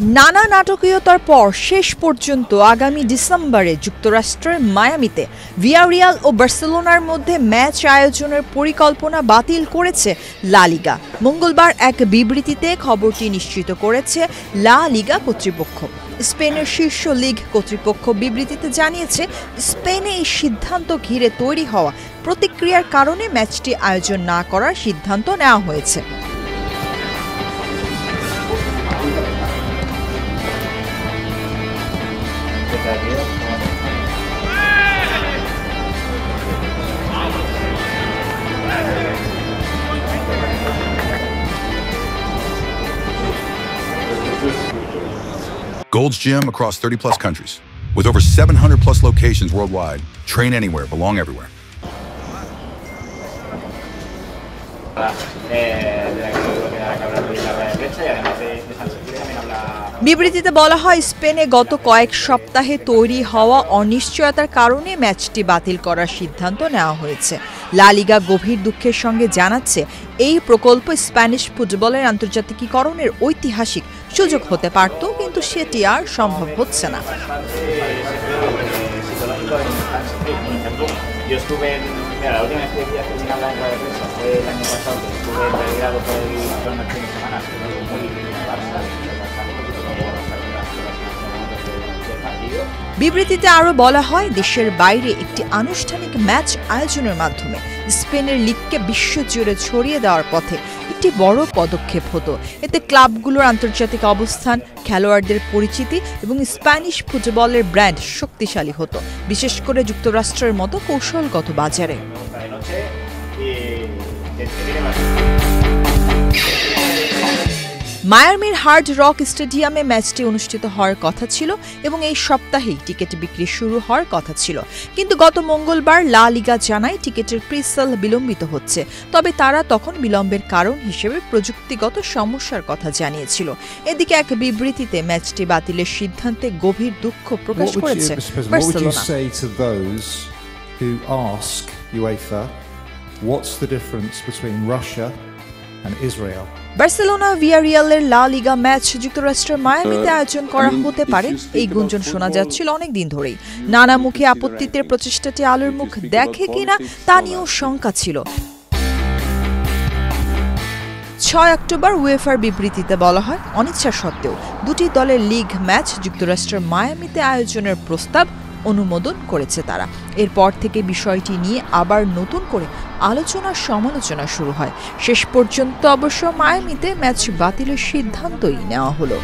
নানা নাটকীয়তার পর শেষ পর্যন্ত আগামী ডিসেম্বরে যুক্তরাষ্ট্রের মায়ামিতে ভিয়ারিয়াল ও বার্সেলোনার মধ্যে ম্যাচ আয়োজনের পরিকল্পনা বাতিল করেছে লা লিগা। মঙ্গলবার এক বিবৃতিতে খবরটি নিশ্চিত করেছে লা লিগা কর্তৃপক্ষ। স্পেনের শীর্ষ লিগ কর্তৃপক্ষ বিবৃতিতে জানিয়েছে, স্পেনে এই সিদ্ধান্ত ঘিরে তৈরি হওয়া প্রতিক্রিয়ার কারণে ম্যাচটি আয়োজন না করার সিদ্ধান্ত নেওয়া হয়েছে। Gold's Gym across 30 plus countries. With over 700 plus locations worldwide. Train anywhere, belong everywhere. বিবৃতিতে বলা হয়, স্পেনে গত কয়েক সপ্তাহে তৈরি হওয়া অনিশ্চয়তার কারণে ম্যাচটি বাতিল করার সিদ্ধান্ত নেওয়া হয়েছে। লা লিগা গভীর দুঃখের সঙ্গে জানাচ্ছে, এই প্রকল্প স্প্যানিশ ফুটবলের আন্তর্জাতিকীকরণের ঐতিহাসিক সুযোগ হতে পারত, কিন্তু সেটি আর সম্ভব হচ্ছে না। বিবৃতিতে আরও বলা হয়, দেশের বাইরে একটি আনুষ্ঠানিক ম্যাচ আয়োজনের মাধ্যমে স্পেনের লিগকে বিশ্বজুড়ে ছড়িয়ে দেওয়ার পথে একটি বড় পদক্ষেপ হতো। এতে ক্লাবগুলোর আন্তর্জাতিক অবস্থান, খেলোয়াড়দের পরিচিতি এবং স্প্যানিশ ফুটবলের ব্র্যান্ড শক্তিশালী হতো, বিশেষ করে যুক্তরাষ্ট্রের মতো কৌশলগত বাজারে। মায়ামির হার্ড রক স্টেডিয়ামে ম্যাচটি অনুষ্ঠিত হওয়ার কথা ছিল এবং এই সপ্তাহেই টিকিট বিক্রি শুরু হওয়ার কথা ছিল, কিন্তু গত মঙ্গলবার লা লিগা জানায় টিকিটের প্রি-সেল বিলম্বিত হচ্ছে। তবে তারা তখন বিলম্বের কারণ হিসেবে প্রযুক্তিগত সমস্যার কথা জানিয়েছিল। এদিকে এক বিবৃতিতে ম্যাচটি বাতিলের সিদ্ধান্তে গভীর দুঃখ প্রকাশ করেছে বার্সেলোনা। বার্সেলোনা ভিয়ারিয়ালের লা লিগা ম্যাচ যুক্তরাষ্ট্রের মায়ামিতে আয়োজন করা হতে পারে, এই গুঞ্জন শোনা যাচ্ছিল অনেকদিন ধরেই। নানামুখী আপত্তিতে প্রচেষ্টাটি আলোর মুখ দেখে কিনা তা নিয়েও শঙ্কা ছিল। 6 অক্টোবর উয়েফার বিবৃতিতে বলা হয়, অনিচ্ছা সত্ত্বেও দুটি দলের লিগ ম্যাচ যুক্তরাষ্ট্রের মায়ামিতে আয়োজনের প্রস্তাব অনুমোদন করেছে তারা। এরপর থেকে বিষয়টি নিয়ে আবার নতুন করে আলোচনা সমালোচনা শুরু হয়। শেষ পর্যন্ত অবশ্য মায়ামিতে ম্যাচ বাতিলের সিদ্ধান্তই নেওয়া হলো।